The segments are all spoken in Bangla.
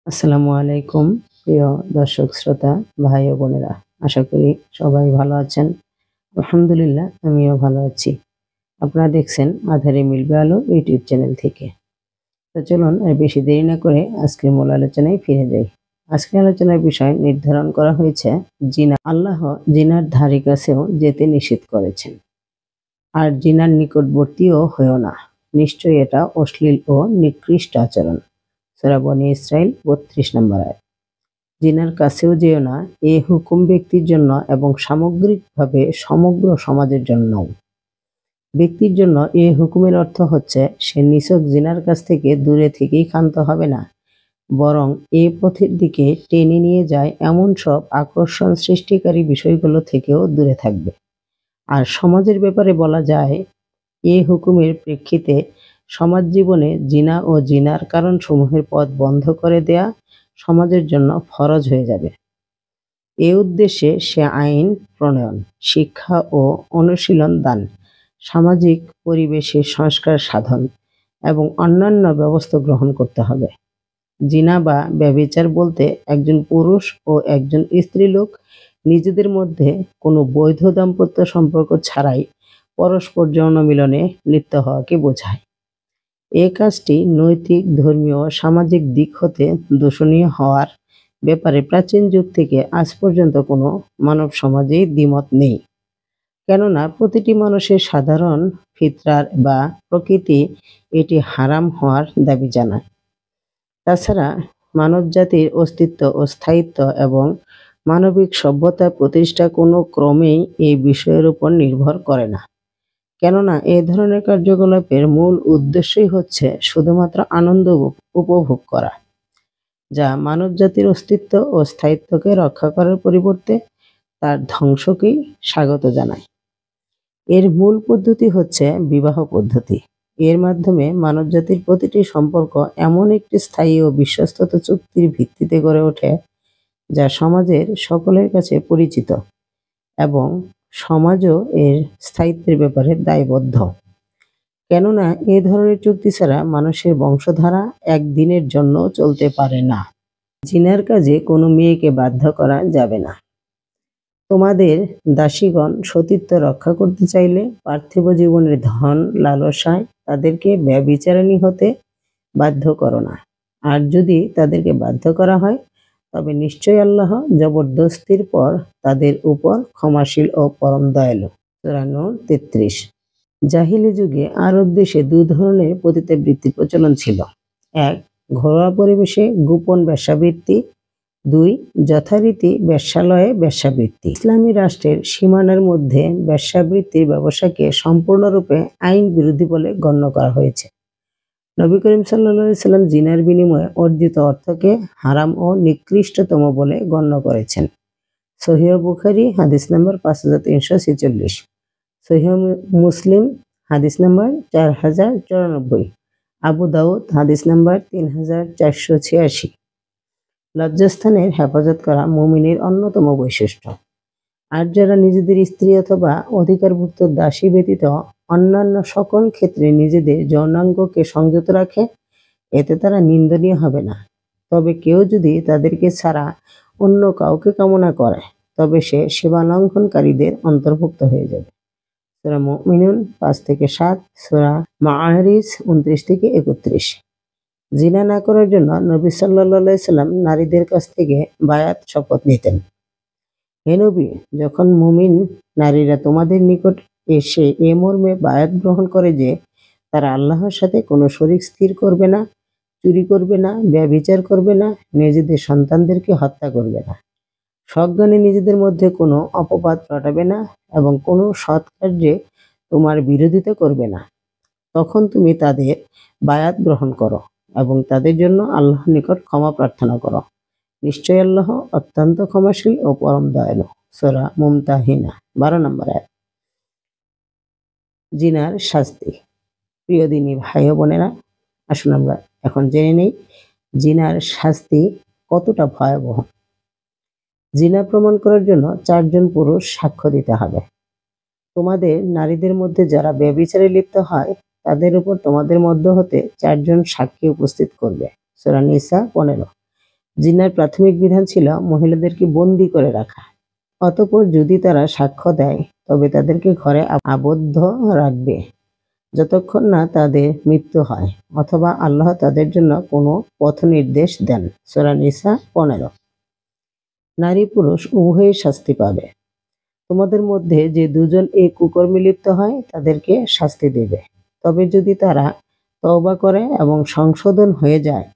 আসসালামু আলাইকুম প্রিয় দর্শক শ্রোতা ভাই ও বোনেরা, আশা করি সবাই ভালো আছেন। আলহামদুলিল্লাহ, আমিও ভালো আছি। আপনারা দেখছেন আঁধারে মিলবে আলো ইউটিউব চ্যানেল থেকে। তো চলুন আর বেশি দেরি না করে আজকের মূল আলোচনায় ফিরে যাই। আজকের আলোচনার বিষয় নির্ধারণ করা হয়েছে জিনা। আল্লাহ জিনার ধারে কাছেও যেতে নিষেধ করেছেন, আর জিনার নিকটবর্তীও হয়েও না। নিশ্চয়ই এটা অশ্লীল ও নিকৃষ্ট আচরণ। সূরা বনী ইসরাইল ৩২ নম্বর আয়াত। জিনার কাছেও যেও না, এ হুকুম ব্যক্তির জন্য এবং সামগ্রিকভাবে সমগ্র সমাজের জন্যও। ব্যক্তির জন্য এ হুকুমের অর্থ হচ্ছে সে নিছক জিনার কাছ থেকে দূরে থেকেই ক্ষান্ত হবে না, বরং এ পথের দিকে টেনে নিয়ে যায় এমন সব আকর্ষণ সৃষ্টিকারী বিষয়গুলো থেকেও দূরে থাকবে। আর সমাজের ব্যাপারে বলা যায়, এ হুকুমের প্রেক্ষিতে সমাজ জীবনে জিনা ও জিনার কারণসমূহের পথ বন্ধ করে দেয়া সমাজের জন্য ফরজ হয়ে যাবে। এ উদ্দেশ্যে সে আইন প্রণয়ন, শিক্ষা ও অনুশীলন দান, সামাজিক পরিবেশের সংস্কার সাধন এবং অন্যান্য ব্যবস্থা গ্রহণ করতে হবে। জিনা বা ব্যভিচার বলতে একজন পুরুষ ও একজন স্ত্রীলোক নিজেদের মধ্যে কোনো বৈধ দাম্পত্য সম্পর্ক ছাড়াই পরস্পর যৌন মিলনে লিপ্ত হওয়াকে বোঝায়। এ কাজটি নৈতিক, ধর্মীয়, সামাজিক দিক হতে দূষণীয় হওয়ার ব্যাপারে প্রাচীন যুগ থেকে আজ পর্যন্ত কোনো মানব সমাজেই দ্বিমত নেই। কেননা প্রতিটি মানুষের সাধারণ ফিতরার বা প্রকৃতি এটি হারাম হওয়ার দাবি জানায়। তাছাড়া মানবজাতির অস্তিত্ব ও স্থায়িত্ব এবং মানবিক সভ্যতা প্রতিষ্ঠা কোনো ক্রমেই এই বিষয়ের উপর নির্ভর করে না। কেননা এ ধরনের কার্যকলাপের মূল উদ্দেশ্যই হচ্ছে শুধুমাত্র আনন্দ উপভোগ করা, যা মানবজাতির অস্তিত্ব ও স্থায়িত্বকে রক্ষা করার পরিবর্তে তার ধ্বংসকেই স্বাগত জানায়। এর মূল পদ্ধতি হচ্ছে বিবাহ পদ্ধতি। এর মাধ্যমে মানবজাতির প্রতিটি সম্পর্ক এমন একটি স্থায়ী ও বিশ্বস্ত চুক্তির ভিত্তিতে গড়ে ওঠে, যা সমাজের সকলের কাছে পরিচিত এবং সমাজও এর স্থায়িত্বের ব্যাপারে দায়বদ্ধ। কেননা এ ধরনের চুক্তি ছাড়া মানুষের বংশধারা একদিনের জন্য চলতে পারে না। জিনার কাজে কোনো মেয়েকে বাধ্য করা যাবে না। তোমাদের দাসীগণ সতীত্ব রক্ষা করতে চাইলে পার্থিব জীবনের ধন লালসায় তাদেরকে ব্যভিচারিণী হতে বাধ্য করো না। আর যদি তাদেরকে বাধ্য করা হয়, তবে নিশ্চয়ই আল্লাহ জবরদস্তির পর তাদের উপর ক্ষমাশীল ও পরম দয়ালু। সূরা নূর ৩৩। জাহিলি যুগে আরব দেশে দুই ধরনের পতিতাবৃত্তির প্রচলন ছিল। ১. ঘরোয়া পরিবেশে গোপন বেশ্যাবৃত্তি। ২. যথারীতি বেশ্যালয়ে বেশ্যাবৃত্তি। ইসলামী রাষ্ট্রের সীমানার মধ্যে বেশ্যাবৃত্তির ব্যবসাকে সম্পূর্ণরূপে আইন বিরোধী বলে গণ্য করা হয়েছে। নবী করিম সাল্লাল্লাহু আলাইহি সাল্লাম জিনার বিনিময়ে অর্জিত অর্থকে হারাম ও নিকৃষ্টতম বলে গণ্য করেছেন। সহিহ বুখারী হাদিস নাম্বার 5346, সহিহ মুসলিম হাদিস নাম্বার 4094, আবু দাউদ হাদিস নাম্বার 3486। লজ্জাস্থানের হেফাজত করা মুমিনের অন্যতম বৈশিষ্ট্য। আর যারা নিজেদের স্ত্রী অথবা অধিকারভুক্ত দাসী ব্যতীত অন্যান্য সকল ক্ষেত্রে নিজেদের যৌনাঙ্গকে সংযত রাখে, এতে তারা নিন্দনীয় হবে না। তবে কেউ যদি তাদেরকে ছাড়া অন্য কাউকে কামনা করে, তবে সে সীমা লঙ্ঘনকারীদের অন্তর্ভুক্ত হয়ে যাবে। সূরা মুমিনুন 5-7, সূরা মাআরিজ 29-31। জিনা না করার জন্য নবী সাল্লাল্লাহু আলাইহি সাল্লাম নারীদের কাছ থেকে বায়াত শপথ নিতেন। হে নবী, যখন মুমিন নারীরা তোমাদের নিকট এসে এ মর্মে বায়াত গ্রহণ করে যে তারা আল্লাহর সাথে কোনো শরীক স্থির করবে না, চুরি করবে না, ব্যভিচার করবে না, নিজেদের সন্তানদেরকে হত্যা করবে না, সজ্ঞানে নিজেদের মধ্যে কোনো অপবাদ রটাবে না এবং কোনো সৎ কার্যে তোমার বিরোধিতা করবে না, তখন তুমি তাদের বায়াত গ্রহণ করো এবং তাদের জন্য আল্লাহর নিকট ক্ষমা প্রার্থনা করো। নিশ্চয়ই আল্লাহ অত্যন্ত ক্ষমাশীল ও পরম দয়ালু। সূরা মুমতাহিনা 12 নম্বর আয়াত। জিনার শাস্তি। প্রিয় দিনী ভাই ও বোনেরা, আসুন আমরা এখন জেনে নেই জিনার শাস্তি কতটা ভয়াবহ। জিনা প্রমাণ করার জন্য 4 জন পুরুষ সাক্ষ্য দিতে হবে। তোমাদের নারীদের মধ্যে যারা ব্যভিচারে লিপ্ত হয়, তাদের উপর তোমাদের মধ্য হতে 4 জন সাক্ষী উপস্থিত করবে। সূরা নিসা 15। জিনার প্রাথমিক বিধান ছিল মহিলাদেরকে বন্দী করে রাখা। অতঃপর যদি তারা সাক্ষ্য দেয় তবে তাদেরকে ঘরে আবদ্ধ রাখবে যতক্ষণ না তাদের মৃত্যু হয় অথবা আল্লাহ তাদের জন্য কোনো পথ নির্দেশ দেন। সূরা নিসা 15। নারী পুরুষ উভয়ই শাস্তি পাবে। তোমাদের মধ্যে যে দুজন এই কুকর্মে লিপ্ত হয় তাদেরকে শাস্তি দেবে। তবে যদি তারা তওবা করে এবং সংশোধন হয়ে যায়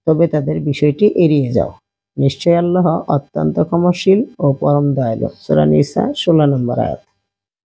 তবে তাদের বিষয়টি এড়িয়ে যাও। নিশ্চয় আল্লাহ অত্যন্ত ক্ষমাশীল ও পরম দয়ালু। সূরা নিসা 16 নম্বর আয়াত।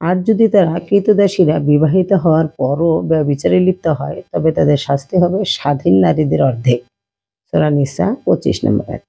আর যদি তারা কৃতদাসীরা বিবাহিত হওয়ার পরও ব্যভিচারে লিপ্ত হয় তবে তাদের শাস্তি হবে স্বাধীন নারীদের অর্ধেক। সূরা নিসা 25 নম্বর আয়াত।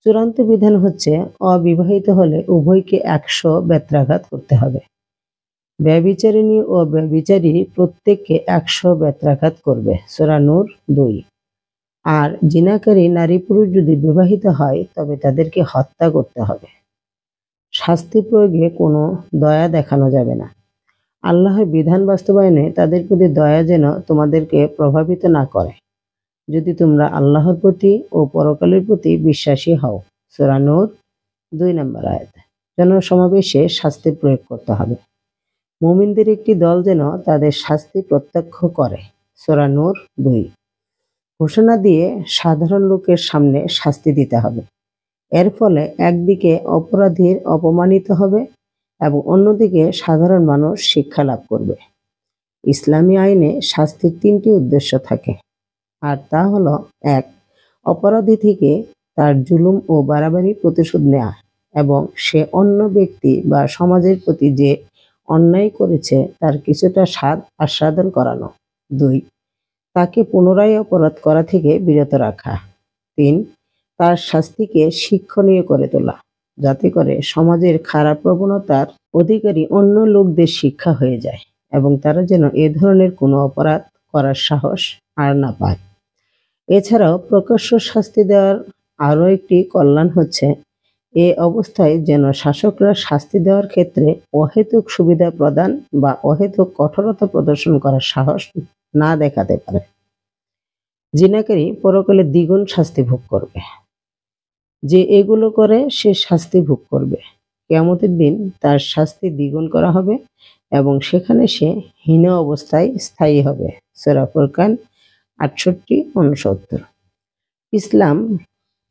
চূড়ান্ত বিধান হচ্ছে অবিবাহিত হলে উভয়কে 100 বেত্রাঘাত করতে হবে। ব্যভিচারিণী ও ব্যভিচারী প্রত্যেককে 100 বেত্রাঘাত করবে। সূরা নূর 2। আর জিনাকারী নারী পুরুষ যদি বিবাহিত হয় তবে তাদেরকে হত্যা করতে হবে। শাস্তি প্রয়োগে কোনো দয়া দেখানো যাবে না। আল্লাহর বিধান বাস্তবায়নে তাদের প্রতি দয়া যেন তোমাদেরকে প্রভাবিত না করে, যদি তোমরা আল্লাহর প্রতি ও পরকালের প্রতি বিশ্বাসী হও। সূরা নূর 2 নম্বর আয়াত। জনসমাবেশে শাস্তি প্রয়োগ করতে হবে। মুমিনদের একটি দল যেন তাদের শাস্তি প্রত্যক্ষ করে। সূরা নূর 2। ঘোষণা দিয়ে সাধারণ লোকের সামনে শাস্তি দিতে হবে। এর ফলে একদিকে অপরাধীর অপমানিত হবে এবং অন্যদিকে সাধারণ মানুষ শিক্ষা লাভ করবে। ইসলামী আইনে শাস্তির 3টি উদ্দেশ্য থাকে, আর তা হলো: 1. অপরাধী থেকে তার জুলুম ও বাড়াবাড়ি প্রতিশোধ নেওয়া এবং সে অন্য ব্যক্তি বা সমাজের প্রতি যে অন্যায় করেছে তার কিছুটা স্বাদ আস্বাদন করানো। 2. তাকে পুনরায় অপরাধ করা থেকে বিরত রাখা। 3. তার শাস্তিকে শিক্ষণীয় করে তোলা, যাতে করে সমাজের খারাপ প্রবণতার অধিকারী অন্য লোকদের শিক্ষা হয়ে যায় এবং তারা যেন এ ধরনের কোনো অপরাধ করার সাহস আর না পায়। এছাড়াও প্রকাশ্য শাস্তি দেওয়ার আরও একটি কল্যাণ হচ্ছে, এ অবস্থায় যেন শাসকরা শাস্তি দেওয়ার ক্ষেত্রে অহেতুক সুবিধা প্রদান বা অহেতুক কঠোরতা প্রদর্শন করার সাহস না দেখাতে পারে। জিনাকারী পরকালে দ্বিগুণ শাস্তি ভোগ করবে। যে এগুলো করে সে শাস্তি ভোগ করবে। কিয়ামতের দিন তার শাস্তি দ্বিগুণ করা হবে এবং সেখানে সে হীন অবস্থায় স্থায়ী হবে। সূরা ফুরকান 68-69। ইসলাম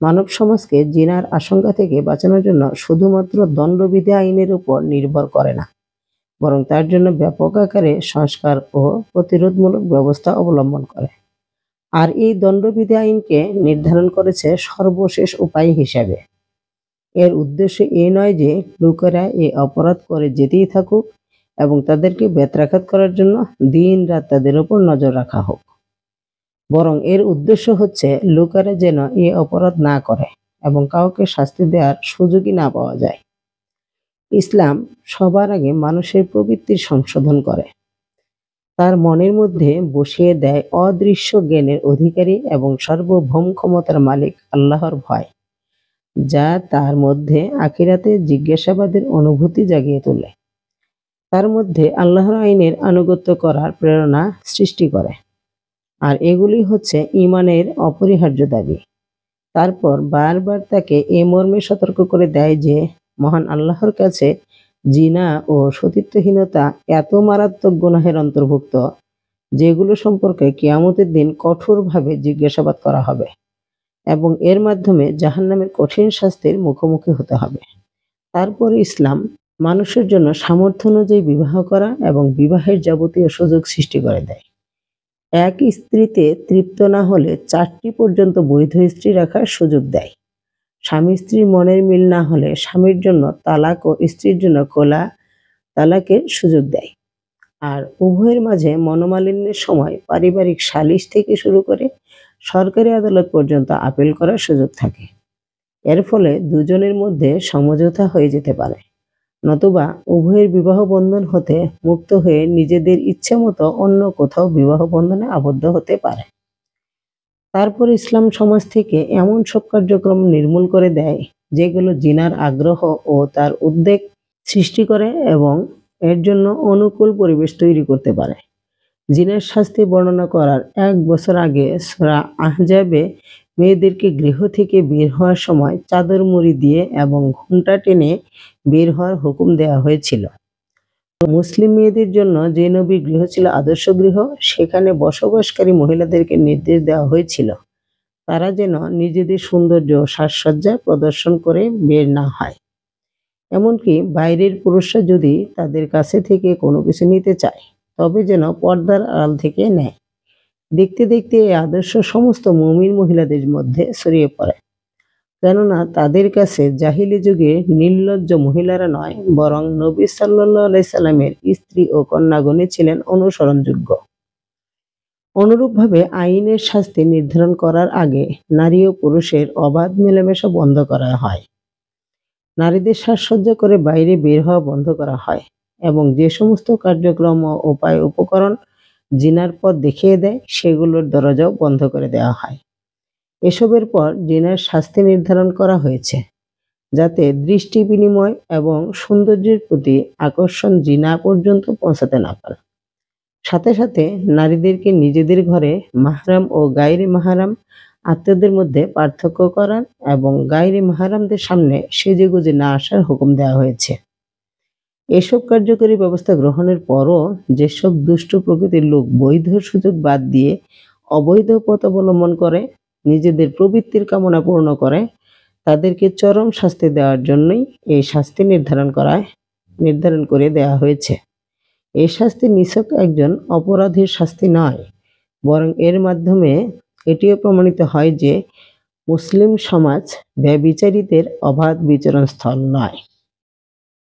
মানব সমাজকে জিনার আশঙ্কা থেকে বাঁচানোর জন্য শুধুমাত্র দণ্ডবিধি আইনের উপর নির্ভর করে না, বরং তার জন্য ব্যাপক আকারে সংস্কার ও প্রতিরোধমূলক ব্যবস্থা অবলম্বন করে। আর এই দণ্ডবিধি আইনকে নির্ধারণ করেছে সর্বশেষ উপায় হিসাবে। এর উদ্দেশ্য এ নয় যে লোকেরা এই অপরাধ করে যেতেই থাকুক এবং তাদেরকে বেত্রাঘাত করার জন্য দিন রাত তাদের উপর নজর রাখা হোক, বরং এর উদ্দেশ্য হচ্ছে লোকেরা যেন এই অপরাধ না করে এবং কাউকে শাস্তি দেওয়ার সুযোগই না পাওয়া যায়। ইসলাম সবার আগে মানুষের প্রবৃত্তির সংশোধন করে, তার মনের মধ্যে বসিয়ে দেয় অদৃশ্য জ্ঞানের অধিকারী এবং সার্বভৌম ক্ষমতার মালিক আল্লাহর ভয়, যা তার মধ্যে আখিরাতে জিজ্ঞাসাবাদের অনুভূতি জাগিয়ে তোলে। তার মধ্যে আল্লাহর আইনের আনুগত্য করার প্রেরণা সৃষ্টি করে, আর এগুলি হচ্ছে ঈমানের অপরিহার্য দাবি। তারপর বারবার তাকে এ মর্মে সতর্ক করে দেয় যে মহান আল্লাহর কাছে জিনা ও সতীত্বহীনতা এত মারাত্মক গুনাহের অন্তর্ভুক্ত, যেগুলো সম্পর্কে কিয়ামতের দিন কঠোরভাবে জিজ্ঞাসাবাদ করা হবে এবং এর মাধ্যমে জাহান্নামের কঠিন শাস্তির মুখোমুখি হতে হবে। তারপর ইসলাম মানুষের জন্য সামর্থ্য অনুযায়ী বিবাহ করা এবং বিবাহের যাবতীয় সুযোগ সৃষ্টি করে দেয়। এক স্ত্রীতে তৃপ্ত না হলে 4টি পর্যন্ত বৈধ স্ত্রী রাখার সুযোগ দেয়। স্বামী স্ত্রীর মনের মিল না হলে স্বামীর জন্য তালাক ও স্ত্রীর জন্য খোলা তালাকের সুযোগ দেয়। আর উভয়ের মাঝে মনোমালিন্যের সময় পারিবারিক সালিশ থেকে শুরু করে সরকারি আদালত পর্যন্ত আপিল করার সুযোগ থাকে। এর ফলে দুজনের মধ্যে সমঝোতা হয়ে যেতে পারে, নতুবা উভয়ের বিবাহ বন্ধন হতে মুক্ত হয়ে নিজেদের ইচ্ছে মতো অন্য কোথাও বিবাহ বন্ধনে আবদ্ধ হতে পারে। তারপর ইসলাম সমাজ থেকে এমন সব কার্যক্রম নির্মূল করে দেয় যেগুলো জিনার আগ্রহ ও তার উদ্বেগ সৃষ্টি করে এবং এর জন্য অনুকূল পরিবেশ তৈরি করতে পারে। জিনার শাস্তি বর্ণনা করার 1 বছর আগে সূরা আহজাবে মেয়েদেরকে গৃহ থেকে বের হওয়ার সময় চাদর মুড়ি দিয়ে এবং ঘোমটা টেনে বের হওয়ার হুকুম দেওয়া হয়েছিল। মুসলিম মেয়েদের জন্য যে নবীর গৃহ ছিল আদর্শ গৃহ, সেখানে বসবাসকারী মহিলাদেরকে নির্দেশ দেওয়া হয়েছিল তারা যেন নিজেদের সৌন্দর্য ও সাজসজ্জা প্রদর্শন করে বের না হয়। এমনকি বাইরের পুরুষরা যদি তাদের কাছে থেকে কোনো কিছু নিতে চায়, তবে যেন পর্দার আড়াল থেকে নেয়। দেখতে দেখতে এই আদর্শ সমস্ত মুমিন মহিলাদের মধ্যে ছড়িয়ে পড়ে, কেননা তাদের কাছে জাহিলি যুগে নির্লজ্জ মহিলারা নয়, বরং নবী সাল্লাল্লাহু আলাইহি সাল্লামের স্ত্রী ও কন্যাগণই ছিলেন অনুসরণযোগ্য। অনুরূপভাবে আইনের শাস্তি নির্ধারণ করার আগে নারী ও পুরুষের অবাধ মেলামেশা বন্ধ করা হয়। নারীদের সাজসজ্জা করে বাইরে বের হওয়া বন্ধ করা হয় এবং যে সমস্ত কার্যক্রম ও উপায় উপকরণ জিনার পথ দেখিয়ে দেয়, সেগুলোর দরজাও বন্ধ করে দেওয়া হয়। এসবের পর জিনার শাস্তি নির্ধারণ করা হয়েছে, যাতে দৃষ্টি বিনিময় এবং সৌন্দর্যের প্রতি আকর্ষণ জিনা পর্যন্ত পৌঁছাতে না পারে। সাথে সাথে নারীদেরকে নিজেদের ঘরে মাহরাম ও গায়রে মাহরাম আত্মীয়দের মধ্যে পার্থক্য করার এবং গায়রে মাহরামদের সামনে সেজেগুজে না আসার হুকুম দেওয়া হয়েছে। এসব কার্যকরী ব্যবস্থা গ্রহণের পরও যেসব দুষ্ট প্রকৃতির লোক বৈধ সুযোগ বাদ দিয়ে অবৈধ পথ অবলম্বন করে নিজেদের প্রবৃত্তির কামনা পূর্ণ করে, তাদেরকে চরম শাস্তি দেওয়ার জন্যই এই শাস্তি নির্ধারণ করে দেওয়া হয়েছে। এই শাস্তি নিছক একজন অপরাধীর শাস্তি নয়, বরং এর মাধ্যমে এটিও প্রমাণিত হয় যে মুসলিম সমাজ ব্যভিচারীদের অবাধ বিচরণ স্থল নয়।